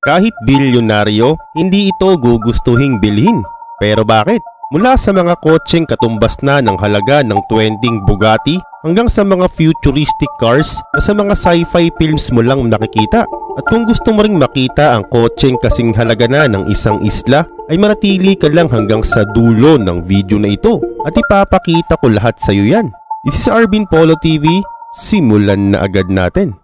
Kahit bilyonaryo, hindi ito gugustuhing bilhin. Pero bakit? Mula sa mga kotseng katumbas na ng halaga ng 20 Bugatti hanggang sa mga futuristic cars na sa mga sci-fi films mo lang nakikita. At kung gusto mo ring makita ang kotseng kasing halaga na ng isang isla, ay manatili ka lang hanggang sa dulo ng video na ito at ipapakita ko lahat sa iyo yan. This is Arvin Polo TV, simulan na agad natin.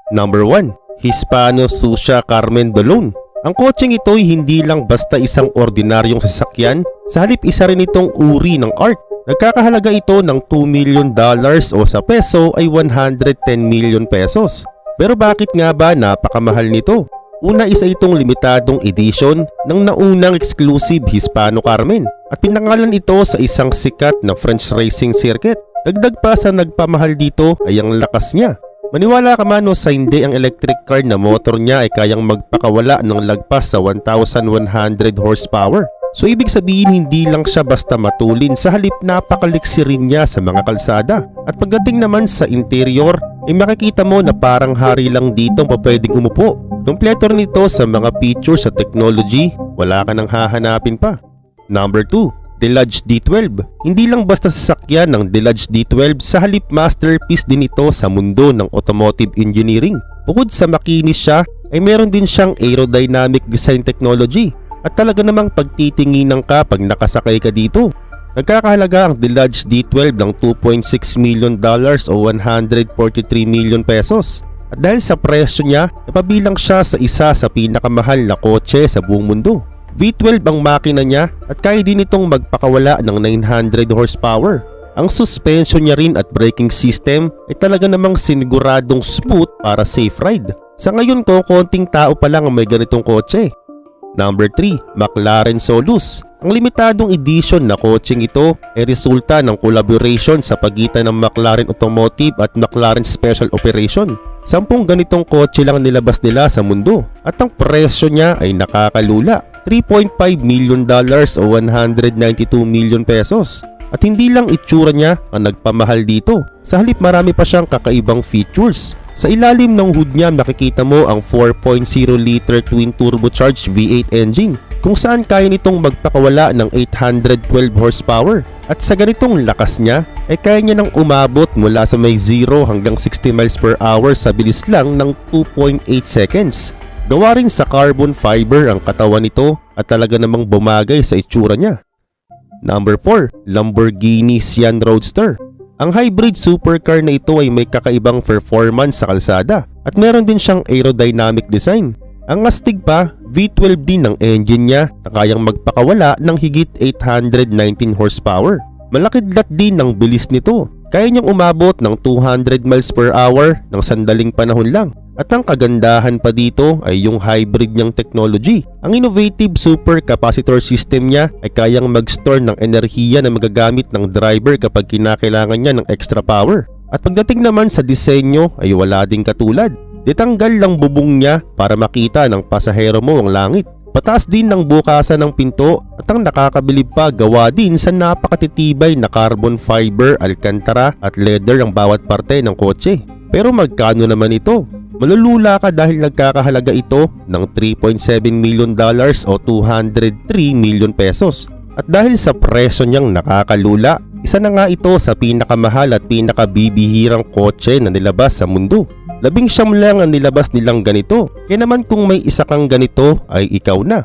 Number 1. Hispano Susha Carmen Dolon. Ang kotseng ito ay hindi lang basta isang ordinaryong sasakyan, sa halip isa rin itong uri ng art. Nagkakahalaga ito ng $2 million o sa peso ay 110 million pesos. Pero bakit nga ba napakamahal nito? Una, isa itong limitadong edition ng naunang exclusive Hispano Carmen at pinangalan ito sa isang sikat na French racing circuit. Dagdag pa sa nagpamahal dito ay ang lakas niya. Maniwala ka man o sa hindi, ang electric car na motor niya ay kayang magpakawala ng lagpas sa 1,100 horsepower. So ibig sabihin hindi lang siya basta matulin, sa halip napakaliksi rin niya sa mga kalsada. At pagdating naman sa interior, ay makikita mo na parang hari lang dito ang pwedeng umupo. Kompleto rin ito sa mga features sa technology, wala ka nang hahanapin pa. Number 2. Delage D12. Hindi lang basta sasakyan ng Delage D12, sa halip masterpiece din ito sa mundo ng automotive engineering. Bukod sa makinis siya, ay meron din siyang aerodynamic design technology at talaga namang pagtitinginan ka pag nakasakay ka dito. Nagkakahalaga ang Delage D12 ng $2.6 million o 143 million pesos. At dahil sa presyo niya, napabilang siya sa isa sa pinakamahal na kotse sa buong mundo. V12 ang makina niya at kaya din itong magpakawala ng 900 horsepower. Ang suspension niya rin at braking system ay talaga namang siniguradong smooth para safe ride. Sa ngayon ko, konting tao pa lang ang may ganitong kotse. Number 3. McLaren Solus. Ang limitadong edition na kotseng ito ay resulta ng collaboration sa pagitan ng McLaren Automotive at McLaren Special Operation. 10 ganitong kotse lang nilabas nila sa mundo at ang presyo niya ay nakakalula. $3.5 million o 192 million pesos. At hindi lang itsura niya ang nagpamahal dito, sa halip marami pa siyang kakaibang features. Sa ilalim ng hood niya makikita mo ang 4.0 liter twin turbocharged V8 engine, kung saan kaya nitong magpakawala ng 812 horsepower. At sa ganitong lakas niya ay kaya niya nang umabot mula sa may 0 hanggang 60 miles per hour sa bilis lang ng 2.8 seconds. Gawa rin sa carbon fiber ang katawan nito at talaga namang bumagay sa itsura niya. Number 4. Lamborghini Sian Roadster. Ang hybrid supercar na ito ay may kakaibang performance sa kalsada at meron din siyang aerodynamic design. Ang astig pa, V12 din ang engine niya na kayang magpakawala ng higit 819 horsepower. Malakidlat din ang bilis nito. Kaya niyang umabot ng 200 miles per hour ng sandaling panahon lang. At ang kagandahan pa dito ay yung hybrid niyang technology. Ang innovative supercapacitor system niya ay kayang mag-store ng enerhiya na magagamit ng driver kapag kinakailangan niya ng extra power. At pagdating naman sa disenyo ay wala ding katulad. Ditanggal lang bubong niya para makita ng pasahero mo ang langit. Pataas din ng bukasan ng pinto at ang nakakabilib pa, gawa din sa napakatitibay na carbon fiber, alcantara at leather ang bawat parte ng kotse. Pero magkano naman ito? Malulula ka dahil nagkakahalaga ito ng $3.7 million o 203 million pesos. At dahil sa presyo niyang nakakalula, isa na nga ito sa pinakamahal at pinakabibihirang kotse na nilabas sa mundo. 19 lang ang nilabas nilang ganito. Kaya naman kung may isa kang ganito ay ikaw na.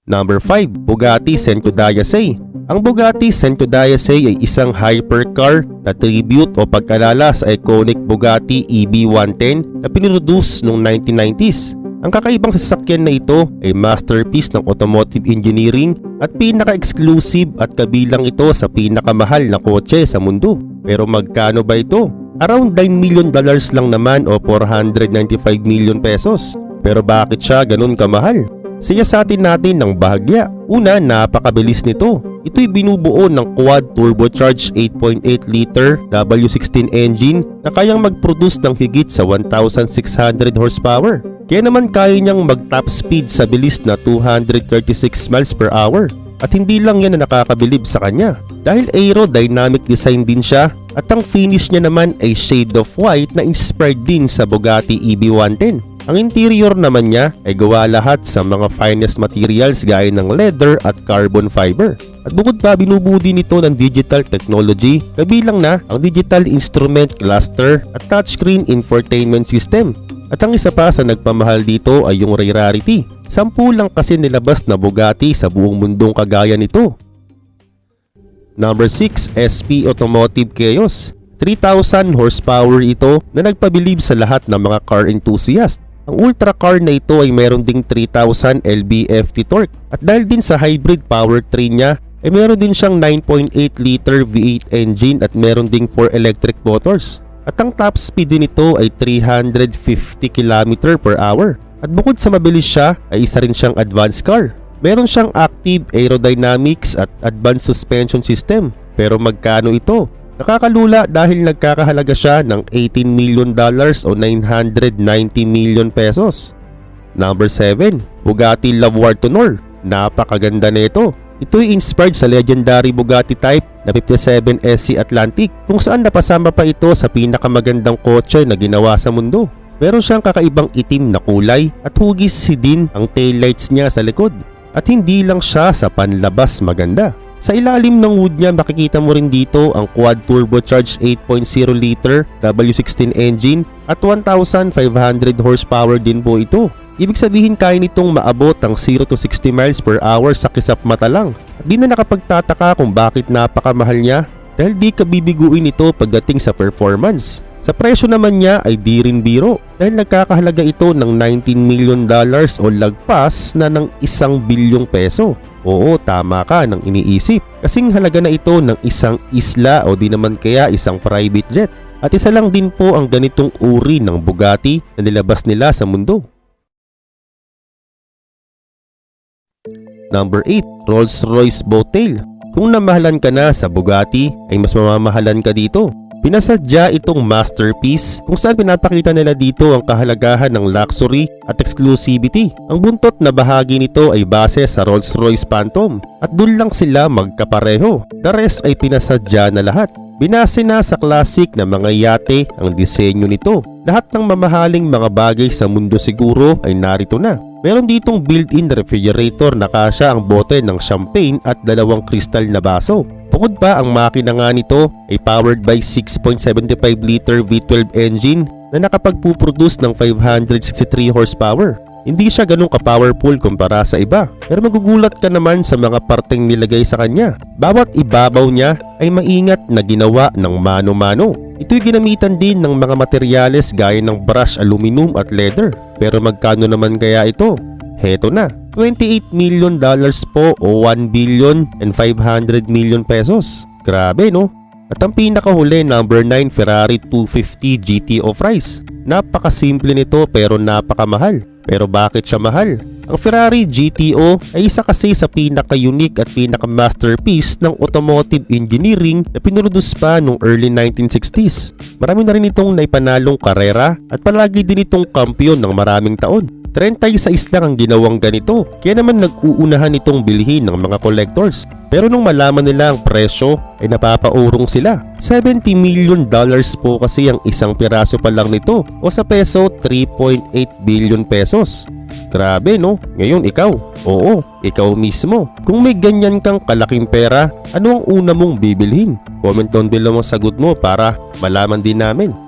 Number 5. Bugatti Centodieci. Ang Bugatti Centodieci ay isang hypercar na tribute o pagkalala sa iconic Bugatti EB110 na piniroduce noong 1990s. Ang kakaibang sasakyan na ito ay masterpiece ng automotive engineering at pinaka-exclusive at kabilang ito sa pinakamahal na kotse sa mundo. Pero magkano ba ito? Around $9 million lang naman o 495 million pesos. Pero bakit siya ganun kamahal? Siyasatin natin ng bahagya. Una, napakabilis nito. Ito'y binubuo ng quad turbocharged 8.8 liter W16 engine na kayang mag-produce ng higit sa 1,600 horsepower. Kaya naman kaya niyang mag-top speed sa bilis na 236 miles per hour. At hindi lang yan na nakakabilib sa kanya, dahil aerodynamic design din siya at ang finish niya naman ay shade of white na inspired din sa Bugatti EB110. Ang interior naman niya ay gawa lahat sa mga finest materials gaya ng leather at carbon fiber. At bukod pa, binubudi nito ng digital technology, kabilang na ang digital instrument cluster at touchscreen infotainment system. At ang isa pa sa nagpamahal dito ay yung rarity. 10 lang kasi nilabas na Bugatti sa buong mundong kagaya nito. Number 6, SP Automotive Chaos. 3,000 horsepower ito na nagpabilib sa lahat ng mga car enthusiast. Ang ultra car na ito ay meron ding 3,000 lb-ft torque. At dahil din sa hybrid powertrain niya, ay meron din siyang 9.8 liter V8 engine at meron ding 4 electric motors. At ang top speed din ito ay 350 km/h. At bukod sa mabilis siya, ay isa rin siyang advanced car. Meron siyang active aerodynamics at advanced suspension system. Pero magkano ito? Nakakalula dahil nagkakahalaga siya ng $18 million o 990 million pesos. Number 7, Bugatti Lavoir Tonor. Napakaganda nito. Ito ay inspired sa legendary Bugatti type na 57 SC Atlantic, kung saan napasama pa ito sa pinakamagandang kotse na ginawa sa mundo. Meron siyang kakaibang itim na kulay at hugis din ang taillights niya sa likod. At hindi lang siya sa panlabas maganda. Sa ilalim ng wood niya, makikita mo rin dito ang quad turbocharged 8.0 liter W16 engine at 1,500 horsepower din po ito. Ibig sabihin kaya nitong maabot ang 0 to 60 miles per hour sa kisap mata lang. At di na nakapagtataka kung bakit napakamahal niya, dahil di ka bibiguin ito pagdating sa performance. Sa presyo naman niya ay di rin biro, dahil nagkakahalaga ito ng $19 million o lagpas na ng 1 bilyong peso. Oo, tama ka nang iniisip. Kasing halaga na ito ng isang isla o di naman kaya isang private jet. At isa lang din po ang ganitong uri ng Bugatti na nilabas nila sa mundo. Number 8, Rolls-Royce Bowtail. Kung namahalan ka na sa Bugatti, ay mas mamamahalan ka dito. Pinasadya itong masterpiece kung saan pinapakita nila dito ang kahalagahan ng luxury at exclusivity. Ang buntot na bahagi nito ay base sa Rolls-Royce Phantom at doon lang sila magkapareho. The rest ay pinasadya na lahat. Binase na sa classic na mga yate ang disenyo nito. Lahat ng mamahaling mga bagay sa mundo siguro ay narito na. Meron ditong built-in refrigerator na kasya ang bote ng champagne at 2 kristal na baso. Bukod pa, ang makina nga nito ay powered by 6.75 liter V12 engine na nakapagpuproduce ng 563 horsepower. Hindi siya ganun ka-powerful kumpara sa iba, pero magugulat ka naman sa mga parteng nilagay sa kanya. Bawat ibabaw niya ay maingat na ginawa ng mano-mano. Ito'y ginamitan din ng mga materyales gaya ng brush aluminum at leather. Pero magkano naman kaya ito? Heto na, $28 million po o 1 billion and 500 million pesos. Grabe no? At ang pinakahuli, number 9, Ferrari 250 GTO Price. Napakasimple nito pero napakamahal. Pero bakit siya mahal? Ang Ferrari GTO ay isa kasi sa pinaka-unique at pinaka-masterpiece ng automotive engineering na pinroduce pa noong early 1960s. Marami na rin itong naipanalong karera at palagi din itong kampiyon ng maraming taon. 36 lang ang ginawang ganito, kaya naman nag-uunahan itong bilhin ng mga collectors. Pero nung malaman nila ang presyo ay napapaurong sila. $70 million po kasi ang isang piraso pa lang nito o sa peso 3.8 billion pesos. Grabe no? Ngayon ikaw, oo, ikaw mismo. Kung may ganyan kang kalaking pera, ano ang una mong bibilhin? Comment down below ang sagot mo para malaman din namin.